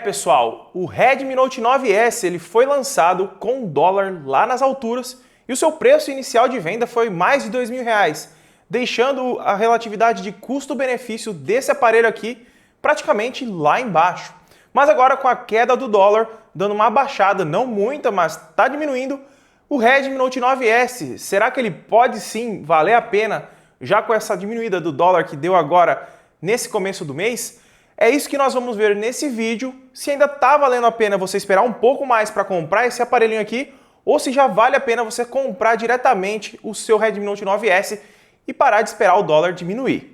Pessoal, o Redmi Note 9S ele foi lançado com o dólar lá nas alturas e o seu preço inicial de venda foi mais de R$ 2.000, deixando a relatividade de custo-benefício desse aparelho aqui praticamente lá embaixo. Mas agora com a queda do dólar, dando uma baixada, não muita, mas está diminuindo, o Redmi Note 9S, será que ele pode sim valer a pena, já com essa diminuída do dólar que deu agora nesse começo do mês? É isso que nós vamos ver nesse vídeo, se ainda está valendo a pena você esperar um pouco mais para comprar esse aparelhinho aqui, ou se já vale a pena você comprar diretamente o seu Redmi Note 9S e parar de esperar o dólar diminuir.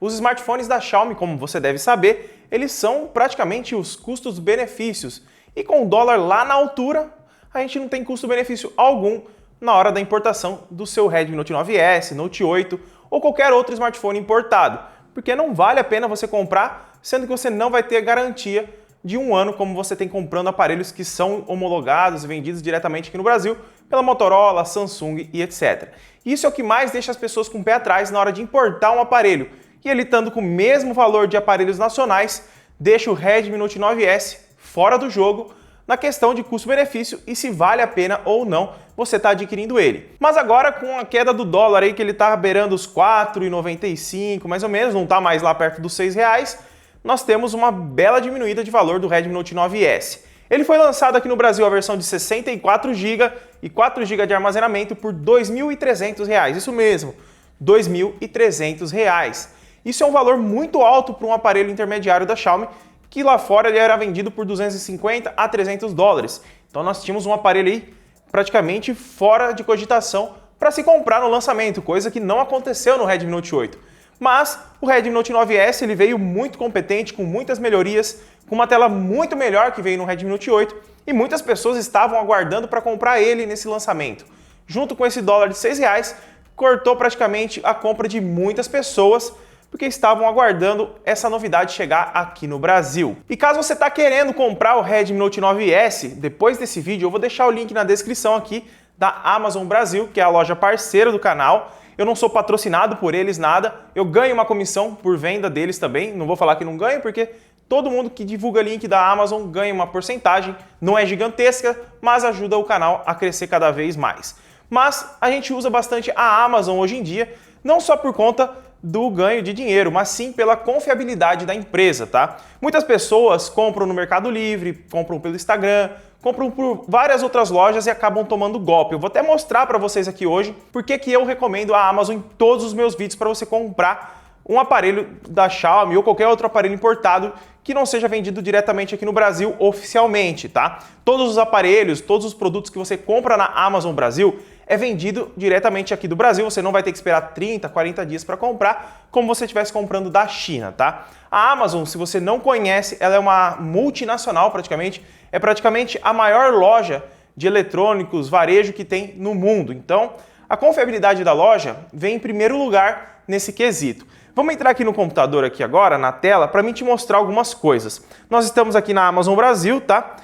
Os smartphones da Xiaomi, como você deve saber, eles são praticamente os custos-benefícios. E com o dólar lá na altura, a gente não tem custo-benefício algum na hora da importação do seu Redmi Note 9S, Note 8 ou qualquer outro smartphone importado, porque não vale a pena você comprar, sendo que você não vai ter garantia de um ano como você tem comprando aparelhos que são homologados e vendidos diretamente aqui no Brasil pela Motorola, Samsung e etc. Isso é o que mais deixa as pessoas com o pé atrás na hora de importar um aparelho, e ele estando com o mesmo valor de aparelhos nacionais, deixa o Redmi Note 9S fora do jogo na questão de custo-benefício e se vale a pena ou não você está adquirindo ele. Mas agora com a queda do dólar aí, que ele está beirando os R$ 4,95 mais ou menos, não está mais lá perto dos R$ 6, nós temos uma bela diminuída de valor do Redmi Note 9S. Ele foi lançado aqui no Brasil a versão de 64 GB e 4 GB de armazenamento por R$ 2.300, isso mesmo, R$ 2.300. Isso é um valor muito alto para um aparelho intermediário da Xiaomi, que lá fora ele era vendido por 250 a 300 dólares. Então nós tínhamos um aparelho aí praticamente fora de cogitação para se comprar no lançamento, coisa que não aconteceu no Redmi Note 8. Mas o Redmi Note 9S ele veio muito competente, com muitas melhorias, com uma tela muito melhor que veio no Redmi Note 8 e muitas pessoas estavam aguardando para comprar ele nesse lançamento. Junto com esse dólar de R$ 6, cortou praticamente a compra de muitas pessoas, porque estavam aguardando essa novidade chegar aqui no Brasil. E caso você está querendo comprar o Redmi Note 9S, depois desse vídeo eu vou deixar o link na descrição aqui da Amazon Brasil, que é a loja parceira do canal. Eu não sou patrocinado por eles, nada. Eu ganho uma comissão por venda deles também. Não vou falar que não ganho, porque todo mundo que divulga link da Amazon ganha uma porcentagem. Não é gigantesca, mas ajuda o canal a crescer cada vez mais. Mas a gente usa bastante a Amazon hoje em dia, não só por conta do ganho de dinheiro, mas sim pela confiabilidade da empresa, tá? Muitas pessoas compram no Mercado Livre, compram pelo Instagram, compram por várias outras lojas e acabam tomando golpe. Eu vou até mostrar para vocês aqui hoje porque que eu recomendo a Amazon em todos os meus vídeos para você comprar um aparelho da Xiaomi ou qualquer outro aparelho importado que não seja vendido diretamente aqui no Brasil oficialmente, tá? Todos os aparelhos, todos os produtos que você compra na Amazon Brasil é vendido diretamente aqui do Brasil, você não vai ter que esperar 30, 40 dias para comprar, como você estivesse comprando da China, tá? A Amazon, se você não conhece, ela é uma multinacional praticamente, é praticamente a maior loja de eletrônicos, varejo que tem no mundo. Então, a confiabilidade da loja vem em primeiro lugar nesse quesito. Vamos entrar aqui no computador aqui agora, na tela, para mim te mostrar algumas coisas. Nós estamos aqui na Amazon Brasil, tá?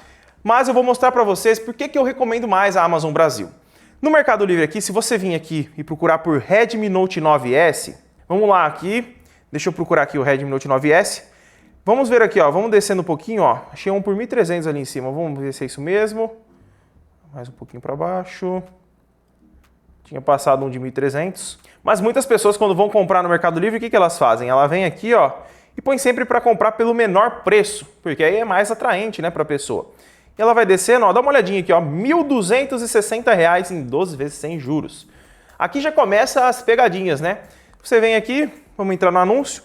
Mas eu vou mostrar para vocês por que eu recomendo mais a Amazon Brasil. No Mercado Livre aqui, se você vir aqui e procurar por Redmi Note 9S, vamos lá aqui, deixa eu procurar aqui o Redmi Note 9S. Vamos ver aqui, ó, vamos descendo um pouquinho, ó, achei um por 1.300 ali em cima, vamos ver se é isso mesmo. Mais um pouquinho para baixo. Tinha passado um de 1.300. Mas muitas pessoas quando vão comprar no Mercado Livre, o que elas fazem? Ela vem aqui, ó, e põe sempre para comprar pelo menor preço, porque aí é mais atraente, né, para a pessoa. E ela vai descendo, ó, dá uma olhadinha aqui, ó, R$ 1.260 em 12 vezes sem juros. Aqui já começa as pegadinhas, né? Você vem aqui, vamos entrar no anúncio,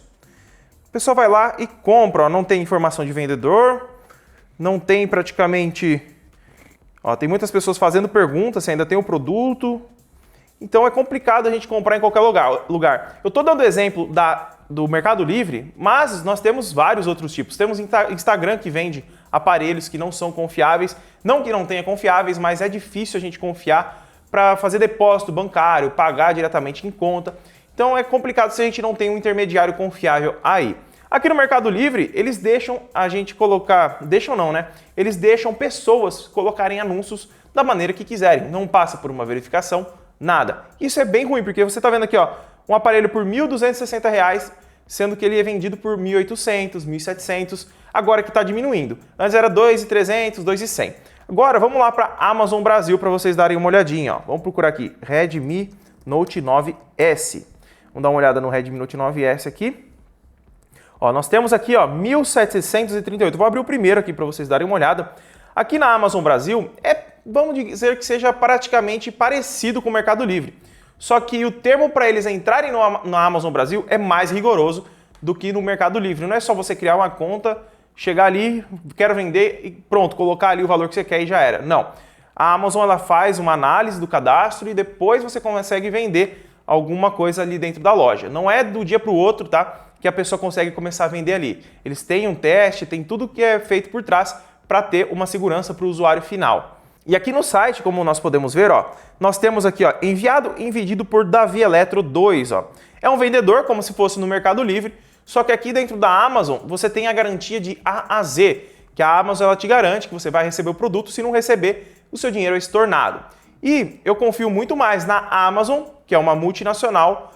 o pessoal vai lá e compra, ó, não tem informação de vendedor, não tem praticamente, ó, tem muitas pessoas fazendo perguntas se ainda tem o produto, então é complicado a gente comprar em qualquer lugar. Eu estou dando exemplo do Mercado Livre, mas nós temos vários outros tipos. Temos Instagram que vende aparelhos que não são confiáveis, não que não tenha confiáveis, mas é difícil a gente confiar para fazer depósito bancário, pagar diretamente em conta. Então é complicado se a gente não tem um intermediário confiável aí. Aqui no Mercado Livre, eles deixam a gente colocar, deixam não, né? Eles deixam pessoas colocarem anúncios da maneira que quiserem, não passa por uma verificação, nada. Isso é bem ruim, porque você está vendo aqui, ó, um aparelho por R$ 1.260, sendo que ele é vendido por R$ 1.800, R$ 1.700, agora que está diminuindo. Antes era R$ 2.300, R$ 2.100. Agora vamos lá para a Amazon Brasil para vocês darem uma olhadinha. Ó. Vamos procurar aqui, Redmi Note 9S. Vamos dar uma olhada no Redmi Note 9S aqui. Ó, nós temos aqui, ó, 1.738. Vou abrir o primeiro aqui para vocês darem uma olhada. Aqui na Amazon Brasil, vamos dizer que seja praticamente parecido com o Mercado Livre. Só que o termo para eles entrarem na Amazon Brasil é mais rigoroso do que no Mercado Livre. Não é só você criar uma conta, chegar ali, quero vender e pronto, colocar ali o valor que você quer e já era. Não. A Amazon ela faz uma análise do cadastro e depois você consegue vender alguma coisa ali dentro da loja. Não é do dia para o outro, tá? Que a pessoa consegue começar a vender ali. Eles têm um teste, tem tudo que é feito por trás para ter uma segurança para o usuário final. E aqui no site, como nós podemos ver, ó, nós temos aqui, ó, enviado e vendido por Davi Eletro 2. Ó. É um vendedor, como se fosse no Mercado Livre, só que aqui dentro da Amazon você tem a garantia de A a Z, que a Amazon ela te garante que você vai receber o produto, se não receber, o seu dinheiro é estornado. E eu confio muito mais na Amazon, que é uma multinacional,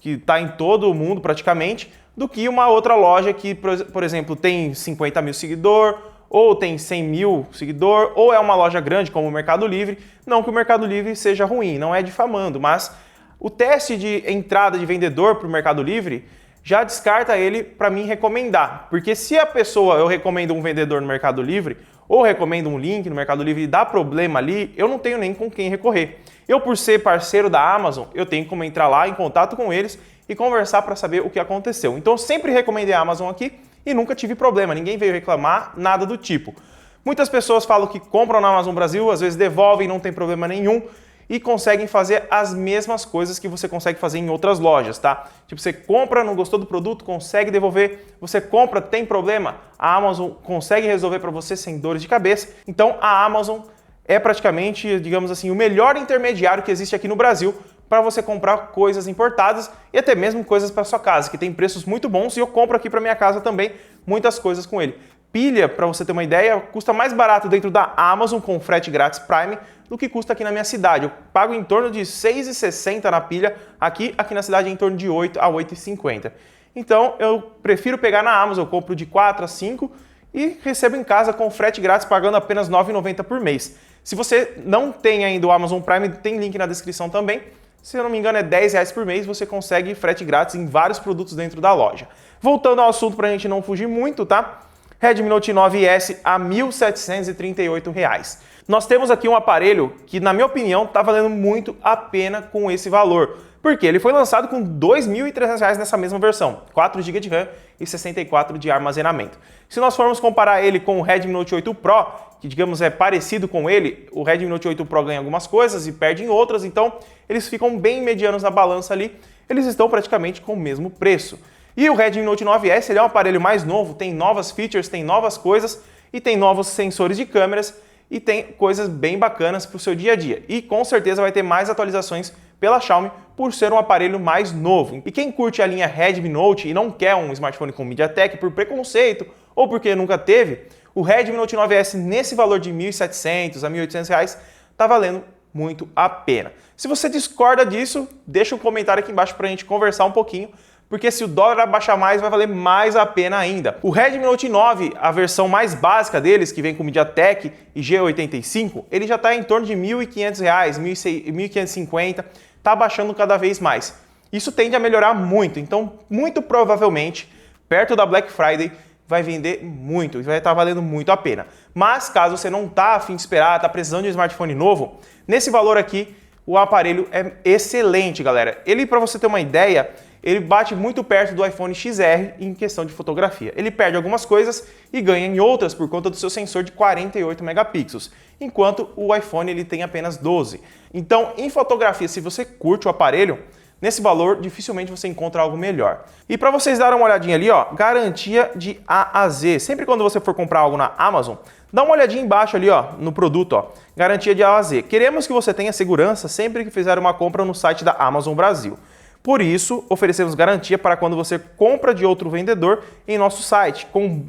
que está em todo o mundo praticamente, do que uma outra loja que, por exemplo, tem 50 mil seguidores, ou tem 100 mil seguidores, ou é uma loja grande como o Mercado Livre. Não que o Mercado Livre seja ruim, não é difamando, mas o teste de entrada de vendedor para o Mercado Livre já descarta ele para mim recomendar. Porque se a pessoa, eu recomendo um vendedor no Mercado Livre, ou recomendo um link no Mercado Livre e dá problema ali, eu não tenho nem com quem recorrer. Eu, por ser parceiro da Amazon, eu tenho como entrar lá em contato com eles e conversar para saber o que aconteceu. Então eu sempre recomendei a Amazon aqui e nunca tive problema, ninguém veio reclamar, nada do tipo. Muitas pessoas falam que compram na Amazon Brasil, às vezes devolvem, não tem problema nenhum e conseguem fazer as mesmas coisas que você consegue fazer em outras lojas, tá? Tipo, você compra, não gostou do produto, consegue devolver, você compra, tem problema, a Amazon consegue resolver para você sem dores de cabeça. Então a Amazon é praticamente, digamos assim, o melhor intermediário que existe aqui no Brasil para você comprar coisas importadas e até mesmo coisas para sua casa, que tem preços muito bons e eu compro aqui para minha casa também muitas coisas com ele. Pilha, para você ter uma ideia, custa mais barato dentro da Amazon com frete grátis Prime do que custa aqui na minha cidade. Eu pago em torno de R$ 6,60 na pilha, aqui na cidade é em torno de 8 a 8,50. Então eu prefiro pegar na Amazon, eu compro de 4 a 5 e recebo em casa com frete grátis pagando apenas R$ 9,90 por mês. Se você não tem ainda o Amazon Prime, tem link na descrição também. Se eu não me engano é R$10 por mês, você consegue frete grátis em vários produtos dentro da loja. Voltando ao assunto para a gente não fugir muito, tá? Redmi Note 9S a R$ 1.738. Nós temos aqui um aparelho que, na minha opinião, está valendo muito a pena com esse valor. Porque ele foi lançado com R$ 2.300 nessa mesma versão, 4 GB de RAM e 64 de armazenamento. Se nós formos comparar ele com o Redmi Note 8 Pro, que digamos é parecido com ele, o Redmi Note 8 Pro ganha algumas coisas e perde em outras, então eles ficam bem medianos na balança ali, eles estão praticamente com o mesmo preço. E o Redmi Note 9S ele é um aparelho mais novo, tem novas features, tem novas coisas e tem novos sensores de câmeras e tem coisas bem bacanas para o seu dia a dia. E com certeza vai ter mais atualizações pela Xiaomi por ser um aparelho mais novo. E quem curte a linha Redmi Note e não quer um smartphone com MediaTek por preconceito ou porque nunca teve, o Redmi Note 9S nesse valor de R$ 1.700 a R$ 1.800 está valendo muito a pena. Se você discorda disso, deixa um comentário aqui embaixo para a gente conversar um pouquinho, porque se o dólar abaixar mais, vai valer mais a pena ainda. O Redmi Note 9, a versão mais básica deles, que vem com MediaTek e G85, ele já está em torno de R$ 1.500, R$ 1.550, está baixando cada vez mais. Isso tende a melhorar muito, então muito provavelmente, perto da Black Friday, vai vender muito e vai estar valendo muito a pena. Mas caso você não está a fim de esperar, está precisando de um smartphone novo, nesse valor aqui, o aparelho é excelente, galera. Ele, para você ter uma ideia, ele bate muito perto do iPhone XR em questão de fotografia. Ele perde algumas coisas e ganha em outras por conta do seu sensor de 48 megapixels, enquanto o iPhone ele tem apenas 12. Então, em fotografia, se você curte o aparelho, nesse valor dificilmente você encontra algo melhor. E para vocês darem uma olhadinha ali, ó, garantia de A a Z. Sempre quando você for comprar algo na Amazon, dá uma olhadinha embaixo ali, ó, no produto, ó, garantia de A a Z. Queremos que você tenha segurança sempre que fizer uma compra no site da Amazon Brasil. Por isso, oferecemos garantia para quando você compra de outro vendedor em nosso site,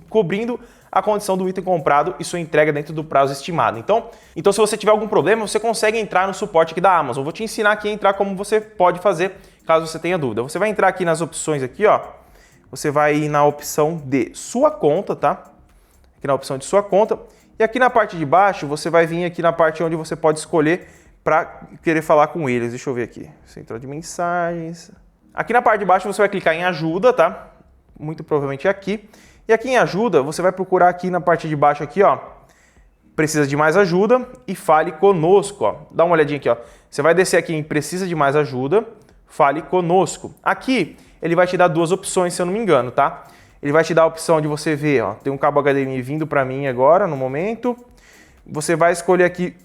cobrindo a condição do item comprado e sua entrega dentro do prazo estimado. Então, se você tiver algum problema, você consegue entrar no suporte aqui da Amazon. Vou te ensinar aqui a entrar como você pode fazer, caso você tenha dúvida. Você vai entrar aqui nas opções aqui, ó. Você vai ir na opção de sua conta, tá? Aqui na opção de sua conta. E aqui na parte de baixo, você vai vir aqui na parte onde você pode escolher para querer falar com eles. Deixa eu ver aqui. Central de mensagens. Aqui na parte de baixo você vai clicar em ajuda, tá? Muito provavelmente é aqui. E aqui em ajuda, você vai procurar aqui na parte de baixo aqui, ó. Precisa de mais ajuda e fale conosco, ó. Dá uma olhadinha aqui, ó. Você vai descer aqui em precisa de mais ajuda, fale conosco. Aqui, ele vai te dar duas opções, se eu não me engano, tá? Ele vai te dar a opção de você ver, ó, tem um cabo HDMI vindo para mim agora, no momento. Você vai escolher aqui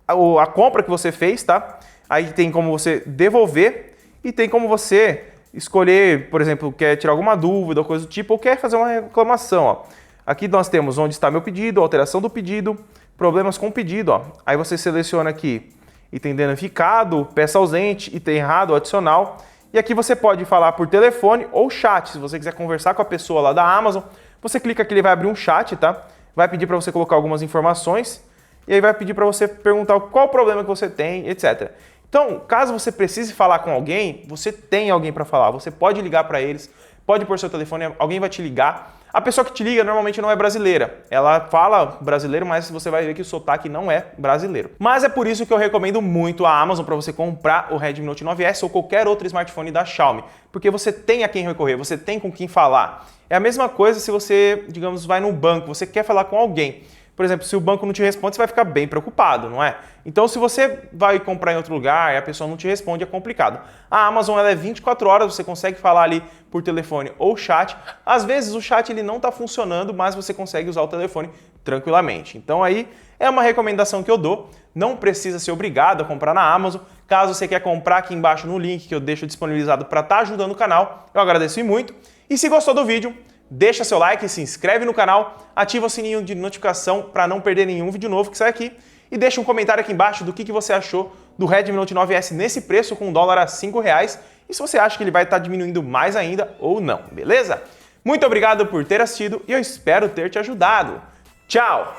a compra que você fez, tá? Aí tem como você devolver e tem como você escolher, por exemplo, quer tirar alguma dúvida ou coisa do tipo, ou quer fazer uma reclamação, ó. Aqui nós temos onde está meu pedido, alteração do pedido, problemas com o pedido, ó. Aí você seleciona aqui item danificado, peça ausente, item errado, adicional. E aqui você pode falar por telefone ou chat. Se você quiser conversar com a pessoa lá da Amazon, você clica aqui, ele vai abrir um chat, tá? Vai pedir para você colocar algumas informações e aí vai pedir para você perguntar qual o problema que você tem, etc. Então, caso você precise falar com alguém, você tem alguém para falar. Você pode ligar para eles, pode pôr seu telefone, alguém vai te ligar. A pessoa que te liga normalmente não é brasileira. Ela fala brasileiro, mas você vai ver que o sotaque não é brasileiro. Mas é por isso que eu recomendo muito a Amazon para você comprar o Redmi Note 9S ou qualquer outro smartphone da Xiaomi, porque você tem a quem recorrer, você tem com quem falar. É a mesma coisa se você, digamos, vai no banco, você quer falar com alguém. Por exemplo, se o banco não te responde, você vai ficar bem preocupado, não é? Então, se você vai comprar em outro lugar e a pessoa não te responde, é complicado. A Amazon ela é 24 horas, você consegue falar ali por telefone ou chat. Às vezes o chat ele não está funcionando, mas você consegue usar o telefone tranquilamente. Então aí é uma recomendação que eu dou. Não precisa ser obrigado a comprar na Amazon. Caso você quer comprar, aqui embaixo no link que eu deixo disponibilizado para estar ajudando o canal, eu agradeço muito. E se gostou do vídeo, deixa seu like, se inscreve no canal, ativa o sininho de notificação para não perder nenhum vídeo novo que sai aqui e deixa um comentário aqui embaixo do que você achou do Redmi Note 9S nesse preço com o dólar a R$5 e se você acha que ele vai estar diminuindo mais ainda ou não, beleza? Muito obrigado por ter assistido e eu espero ter te ajudado. Tchau!